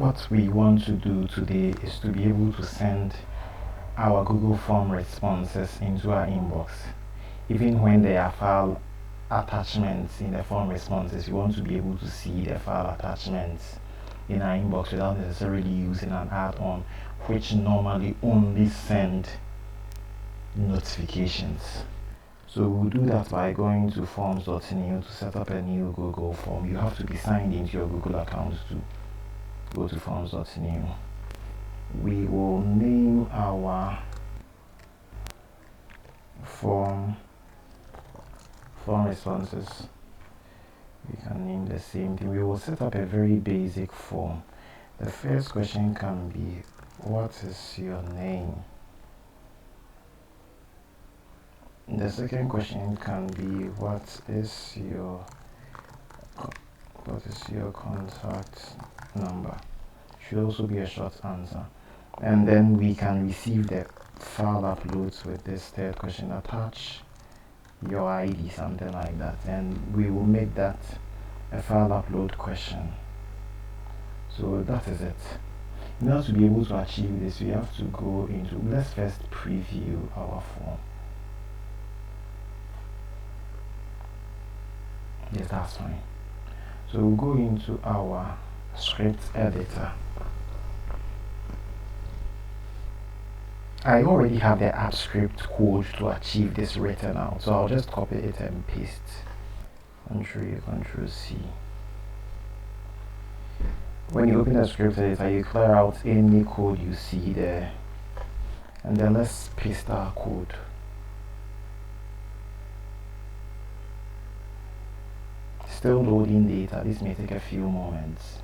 What we want to do today is to be able to send our Google form responses into our inbox. Even when there are file attachments in the form responses, we want to be able to see the file attachments in our inbox without necessarily using an add-on, which normally only send notifications. So we'll do that by going to forms.new to set up a new Google form. You have to be signed into your Google account to go to forms.new. We will name our form responses. We can name the same thing. We will set up a very basic form. The first question can be, what is your name? The second question can be, what is your contact number? Should also be a short answer. And then we can receive the file uploads with this third question. Attach your ID, something like that, and we will make that a file upload question. So that is it. In order to be able to achieve this, we have to go into, let's first preview our form. Yes, that's fine. So we'll go into our script editor. I already have the AppScript code to achieve this written out, so I'll just copy it and paste. Ctrl C. When you open the script editor, you clear out any code you see there, and then let's paste our code. Still loading data. This may take a few moments.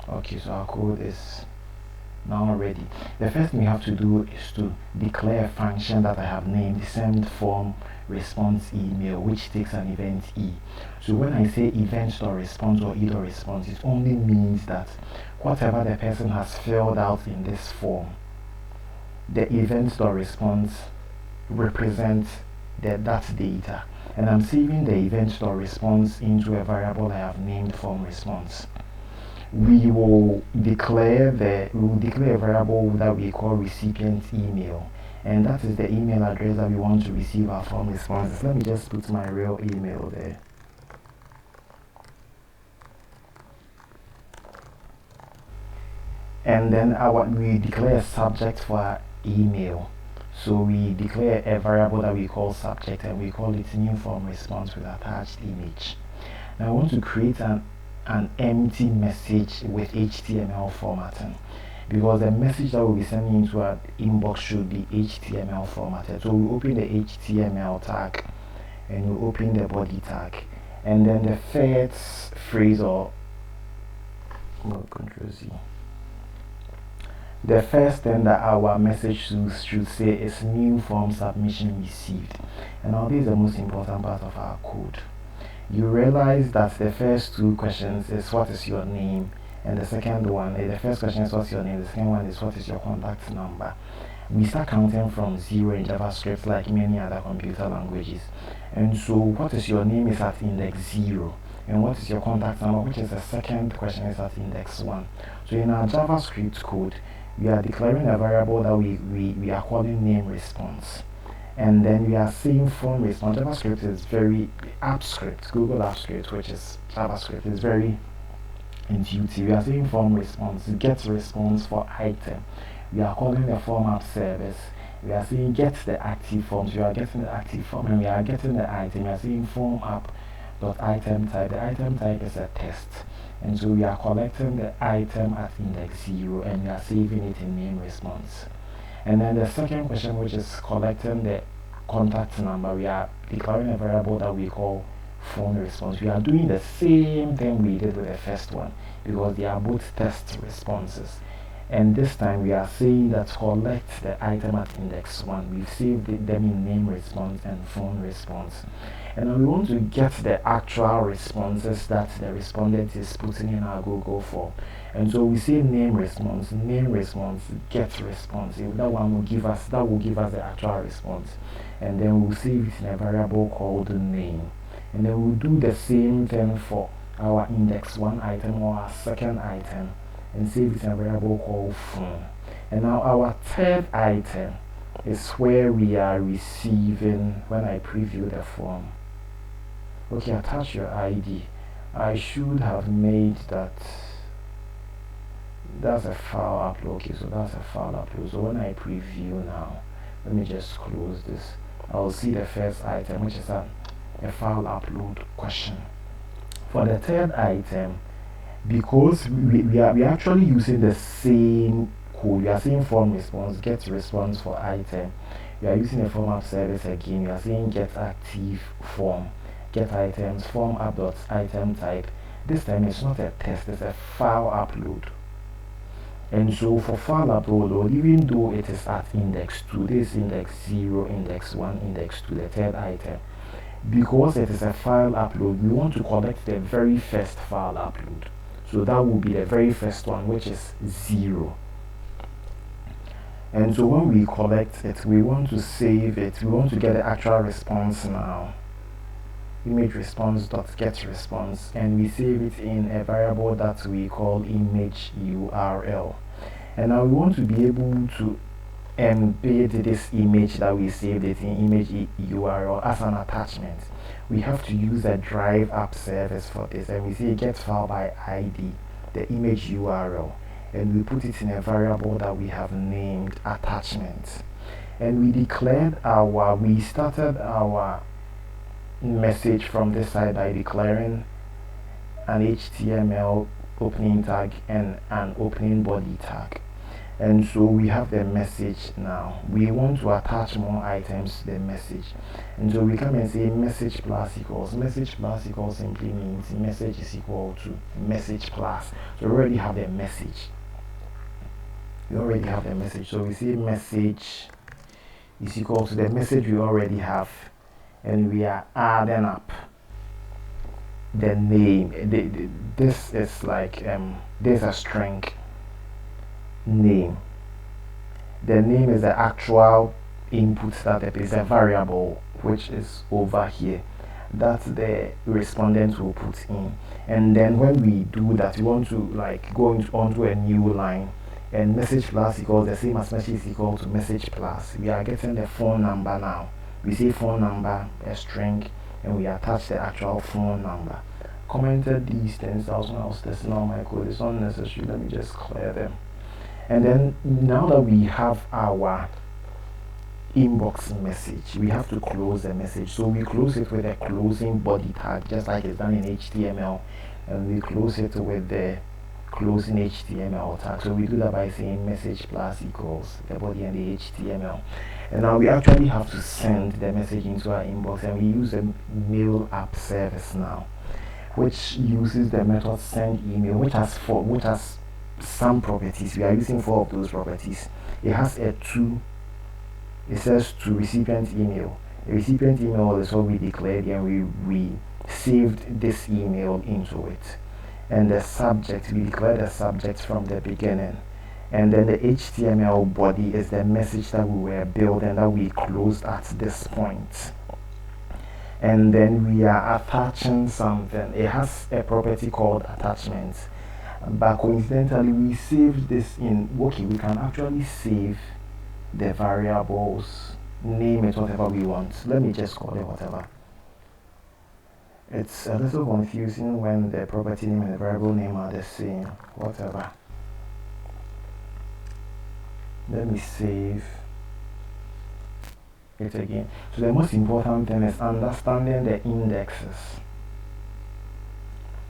Okay, so our code is now ready. The first thing we have to do is to declare a function that I have named send form response email, which takes an event e. So when I say event.response or e.response, it only means that whatever the person has filled out in this form, the event.response represents that data, and I'm saving the event.response into a variable I have named form response. We will declare a variable that we call recipient email, and that is the email address that we want to receive our form responses. Let me just put my real email there. And then we declare a subject for our email. So we declare a variable that we call subject, and we call it new form response with attached image. Now I want to create an empty message with HTML formatting, because the message that we'll be sending into our inbox should be HTML formatted. So we open the HTML tag and we open the body tag, and then the first phrase Ctrl Z. The first thing that our message should say is new form submission received. And now this is the most important part of our code. You realize that the first two questions is what is your name, and the second one, the first question is what's your name, the second one is what is your contact number. We start counting from 0 in JavaScript like many other computer languages. And so what is your name is at index 0, and what is your contact number, which is the second question, is at index 1. So in our JavaScript code, we are declaring a variable that we are calling name response, and then we are saying form response. JavaScript is very AppScript, Google AppScript, which is JavaScript, is very intuitive. We are saying form response, get response for item. We are calling the form app service. We are saying get the active forms. We are getting the active form, and we are getting the item. We are saying form app dot item type. The item type is a test, and so we are collecting the item at index 0, and we are saving it in name response. And then the second question, which is collecting the contact number, we are declaring a variable that we call phone response. We are doing the same thing we did with the first one, because they are both test responses. And this time we are saying that collect the item at index 1. We've saved them in name response and phone response. And then we want to get the actual responses that the respondent is putting in our Google form. And so we say name response, get response. That will give us the actual response. And then we'll save it in a variable called name. And then we'll do the same thing for our index 1 item or our second item. and save it in a variable called form. And now our third item is where we are receiving when I preview the form. Okay, attach your ID. I should have made that. That's a file upload. Okay, so that's a file upload. So when I preview now, let me just close this. I'll see the first item, which is a file upload question. For the third item, because we are actually using the same code, we are saying form response, get response for item. We are using a form app service again. We are saying get active form, get items, form app dot item type. This time it's not a test, it's a file upload. And so for file upload, even though it is at index 2, this is index 0, index 1, index 2, the third item, because it is a file upload, we want to collect the very first file upload. So that will be the very first one, which is 0. And so when we collect it, we want to save it. We want to get the actual response now. Image response dot get response, and we save it in a variable that we call image URL. And now we want to be able to embed this image that we saved it in image URL as an attachment. We have to use a drive app service for this, and we say get file by ID, the image URL, and we put it in a variable that we have named attachment. And we declared we started our message from this side by declaring an HTML opening tag and an opening body tag. And so we have the message now. We want to attach more items to the message. And so we come and say message plus equals. Message plus equals simply means message is equal to message plus. So we already have the message. So we say message is equal to the message we already have. And we are adding up the name. This is like there's a string name. The name is the actual input that is a variable which is over here that the respondent will put in. And then when we do that, we want to like go onto a new line, and message plus equals the same as message is equal to message plus. We are getting the phone number now. We say phone number, a string, and we attach the actual phone number. Commented these things out when I was testing out my code. It's unnecessary. Let me just clear them. And then now that we have our inbox message, we have to close the message. So we close it with a closing body tag, just like it's done in HTML, and we close it with the closing HTML tag. So we do that by saying message plus equals the body and the HTML. And now we actually have to send the message into our inbox, and we use a mail app service now, which uses the method send email, which has some properties. We are using 4 of those properties. It has a to. It says to recipient email. The recipient email is what we declared, and we saved this email into it. And the subject, we declared the subject from the beginning. And then the HTML body is the message that we were building that we closed at this point. And then we are attaching something. It has a property called attachment. But coincidentally, we saved this in, okay, we can actually save the variables, name it whatever we want. Let me just call it whatever. It's a little confusing when the property name and the variable name are the same. Whatever. Let me save it again. So the most important thing is understanding the indexes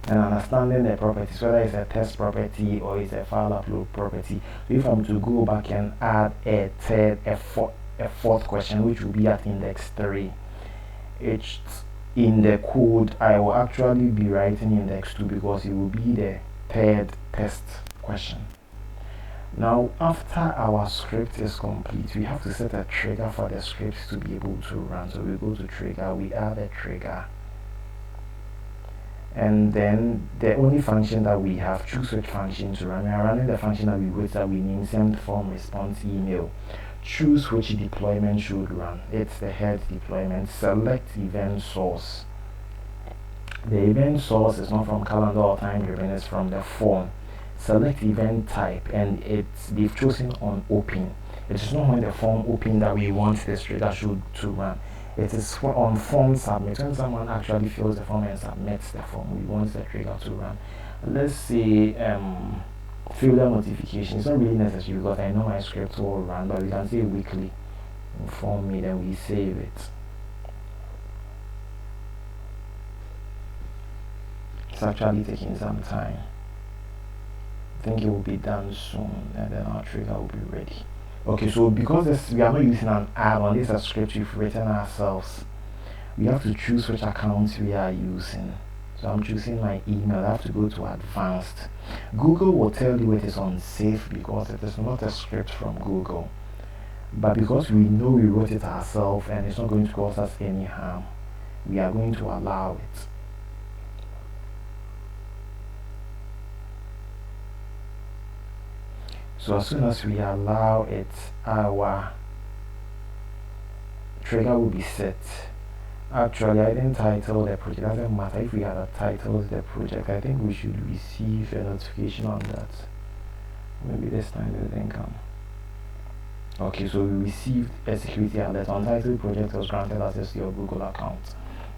and understanding the properties, whether it's a test property or it's a file upload property. So if I'm to go back and add a fourth question, which will be at index 3, it's in the code I will actually be writing index 2 because it will be the third test question. Now, after our script is complete, we have to set a trigger for the script to be able to run. So we go to trigger, we add a trigger, and then the only function that we have, choose which function to run. We are running the function that we wrote that we name send form response email. Choose which deployment should run. It's the head deployment. Select event source. The event source is not from calendar or time driven, it's from the form. select event type, and they've chosen on open. It is not when the form open that we want this trigger should to run. It is on form submit. When someone actually fills the form and submits the form, we want the trigger to run. Let's say failure notification. It's not really necessary because I know my script will run, but we can say weekly. Inform me, then we save it. It's actually taking some time. I think it will be done soon, and then our trigger will be ready. Okay, so because we are not using an add-on, this is a script we've written ourselves. We have to choose which accounts we are using. So I'm choosing my email. I have to go to advanced. Google will tell you it is unsafe because it is not a script from Google. But because we know we wrote it ourselves and it's not going to cause us any harm, we are going to allow it. So as soon as we allow it, our trigger will be set. Actually, I didn't title the project. It doesn't matter if we had a title the project. I think we should receive a notification on that. Maybe this time it didn't come. Okay, so we received a security alert. Untitled project was granted access to your Google account,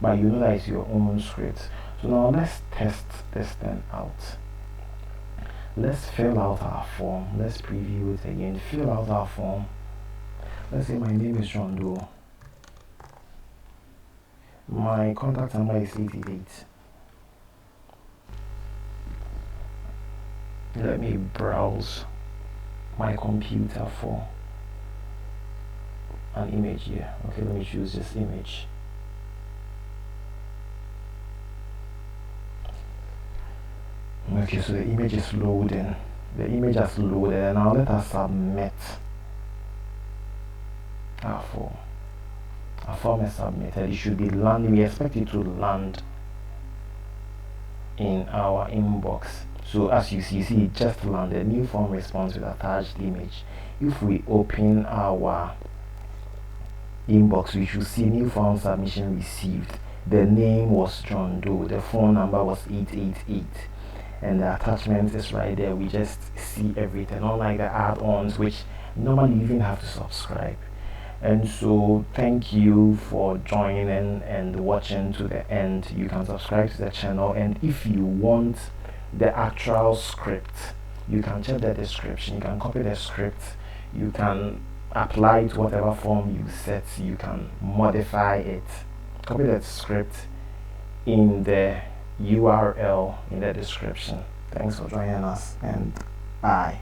but you know that it's your own script. So now let's test this thing out. Let's fill out our form. Let's preview it again. Fill out our form. Let's say my name is John Doe. My contact number is 88. Let me browse my computer for an image here. Okay, let me choose this image. Okay, so the image is loading. The image has loaded, and now let us submit our form. Our form is submitted. It should be landing. We expect it to land in our inbox. So as you see, it just landed. New form response with attached image. If we open our inbox, we should see new form submission received. The name was John Doe. The phone number was 888. And the attachment is right there. We just see everything, unlike the add-ons which normally you even have to subscribe. And so thank you for joining and watching to the end. You can subscribe to the channel, and if you want the actual script, you can check the description. You can copy the script, you can apply it to whatever form you set, you can modify it. Copy that script in the URL in the description. Thanks for joining us, and bye.